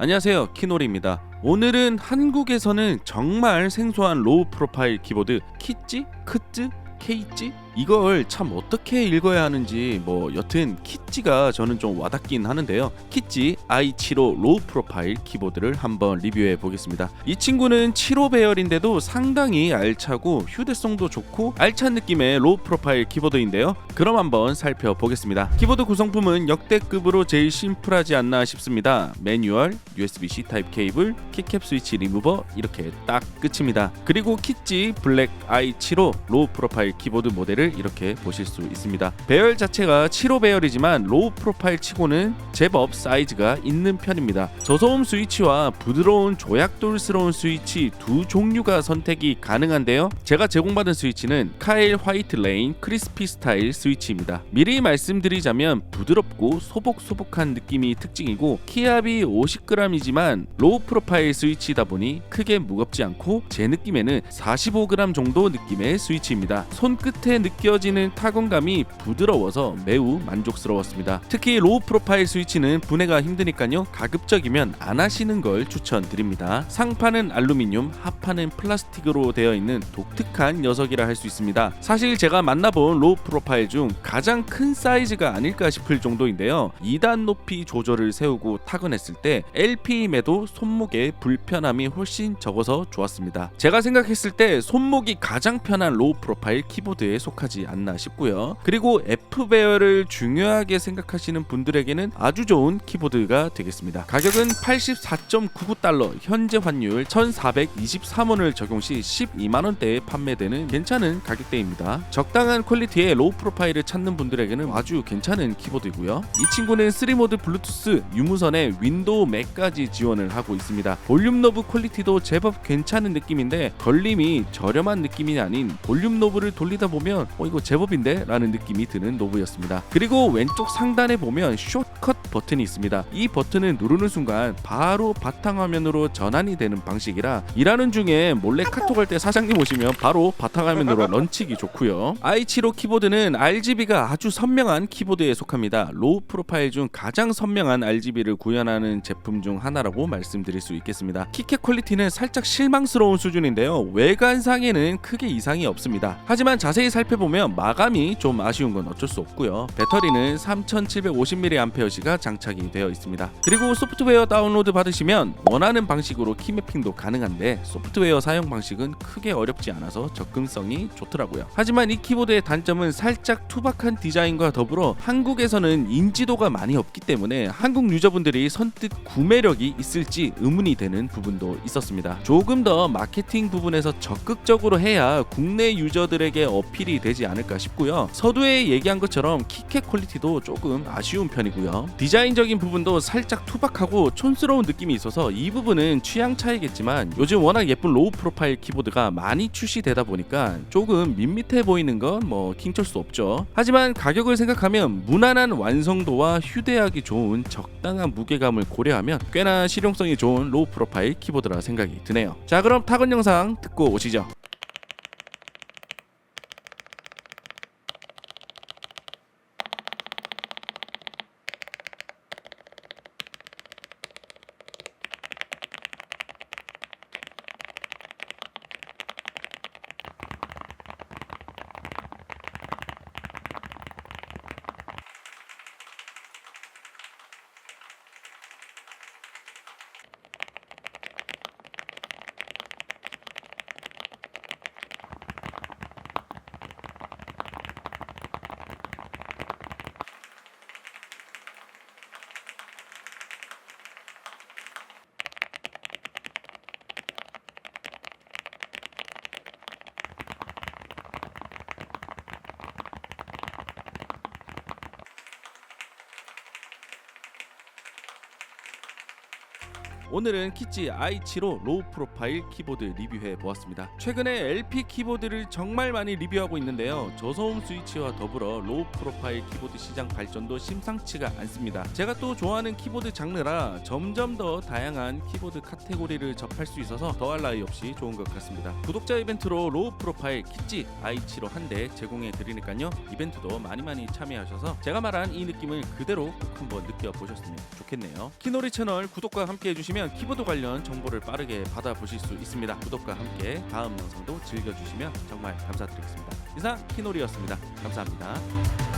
안녕하세요, 키노리입니다. 오늘은 한국에서는 정말 생소한 로우 프로파일 키보드 키찌? 크쯔? 케이찌? 이걸 참 어떻게 읽어야 하는지 여튼 키찌가 저는 좀 와닿긴 하는데요. 키찌 i75 로우 프로파일 키보드를 한번 리뷰해 보겠습니다. 이 친구는 7호 배열인데도 상당히 알차고 휴대성도 좋고 알찬 느낌의 로우 프로파일 키보드인데요. 그럼 한번 살펴보겠습니다. 키보드 구성품은 역대급으로 제일 심플하지 않나 싶습니다. 매뉴얼, USB-C 타입 케이블, 키캡 스위치 리무버 이렇게 딱 끝입니다. 그리고 키찌 블랙 i75 로우 프로파일 키보드 모델을 이렇게 보실 수 있습니다. 배열 자체가 7호 배열이지만 로우 프로파일 치고는 제법 사이즈가 있는 편입니다. 저소음 스위치와 부드러운 조약돌스러운 스위치 두 종류가 선택이 가능한데요. 제가 제공받은 스위치는 카일 화이트 레인 크리스피 스타일 스위치입니다. 미리 말씀드리자면 부드럽고 소복소복한 느낌이 특징이고 키압이 50g이지만 로우 프로파일 스위치다 보니 크게 무겁지 않고 제 느낌에는 45g 정도 느낌의 스위치입니다. 손끝에 느껴지는 타건감이 부드러워서 매우 만족스러웠습니다. 특히 로우 프로파일 스위치는 분해가 힘드니까요. 가급적이면 안 하시는 걸 추천드립니다. 상판은 알루미늄, 하판은 플라스틱으로 되어 있는 독특한 녀석이라 할 수 있습니다. 사실 제가 만나본 로우 프로파일 중 가장 큰 사이즈가 아닐까 싶을 정도인데요. 2단 높이 조절을 세우고 타건했을 때 LP임에도 손목의 불편함이 훨씬 적어서 좋았습니다. 제가 생각했을 때 손목이 가장 편한 로우 프로파일 키보드에 속하지 않나 싶고요. 그리고 F 배열을 중요하게 생각하시는 분들에게는 아주 좋은 키보드가 되겠습니다. 가격은 84.99달러, 현재 환율 1423원을 적용 시 12만원대에 판매되는 괜찮은 가격대입니다. 적당한 퀄리티의 로우 프로파일을 찾는 분들에게는 아주 괜찮은 키보드이고요. 이 친구는 3모드 블루투스, 유무선에 윈도우 맥까지 지원을 하고 있습니다. 볼륨 노브 퀄리티도 제법 괜찮은 느낌인데 걸림이 저렴한 느낌이 아닌 볼륨 노브를 돌리다 보면 이거 제법인데? 라는 느낌이 드는 노브였습니다. 그리고 왼쪽 상단에 보면 숏컷 버튼이 있습니다. 이 버튼을 누르는 순간 바로 바탕화면으로 전환이 되는 방식이라 일하는 중에 몰래 카톡할 때 사장님 오시면 바로 바탕화면으로 런치기 좋고요. i75 키보드는 RGB가 아주 선명한 키보드에 속합니다. 로우 프로파일 중 가장 선명한 RGB를 구현하는 제품 중 하나라고 말씀드릴 수 있겠습니다. 키캡 퀄리티는 살짝 실망스러운 수준인데요. 외관상에는 크게 이상이 없습니다. 하지만 자세히 살펴보면 마감이 좀 아쉬운 건 어쩔 수 없고요. 배터리는 3750mAh가 장착이 되어 있습니다. 그리고 소프트웨어 다운로드 받으시면 원하는 방식으로 키매핑도 가능한데 소프트웨어 사용 방식은 크게 어렵지 않아서 접근성이 좋더라고요. 하지만 이 키보드의 단점은 살짝 투박한 디자인과 더불어 한국에서는 인지도가 많이 없기 때문에 한국 유저분들이 선뜻 구매력이 있을지 의문이 되는 부분도 있었습니다. 조금 더 마케팅 부분에서 적극적으로 해야 국내 유저들에게 어필이 되지 않을까 싶고요. 서두에 얘기한 것처럼 키캡 퀄리티도 조금 아쉬운 편이고요. 디자인적인 부분도 살짝 투박하고 촌스러운 느낌이 있어서 이 부분은 취향 차이겠지만 요즘 워낙 예쁜 로우 프로파일 키보드가 많이 출시되다 보니까 조금 밋밋해 보이는 건 킹철 수 없죠. 하지만 가격을 생각하면 무난한 완성도와 휴대하기 좋은 적당한 무게감을 고려하면 꽤나 실용성이 좋은 로우 프로파일 키보드라 생각이 드네요. 자, 그럼 타건 영상 듣고 오시죠. 오늘은 키찌 i75 로우 프로파일 키보드 리뷰해 보았습니다. 최근에 LP 키보드를 정말 많이 리뷰하고 있는데요. 저소음 스위치와 더불어 로우 프로파일 키보드 시장 발전도 심상치가 않습니다. 제가 또 좋아하는 키보드 장르라 점점 더 다양한 키보드 카테고리를 접할 수 있어서 더할 나위 없이 좋은 것 같습니다. 구독자 이벤트로 로우 프로파일 키찌 i75 한 대 제공해 드리니까요. 이벤트도 많이 참여하셔서 제가 말한 이 느낌을 그대로 꼭 한번 느껴보셨으면 좋겠네요. 키노리 채널 구독과 함께 해주시면 누르시면 키보드 관련 정보를 빠르게 받아보실 수 있습니다. 구독과 함께 다음 영상도 즐겨주시면 정말 감사드리겠습니다. 이상 키놀이였습니다. 감사합니다.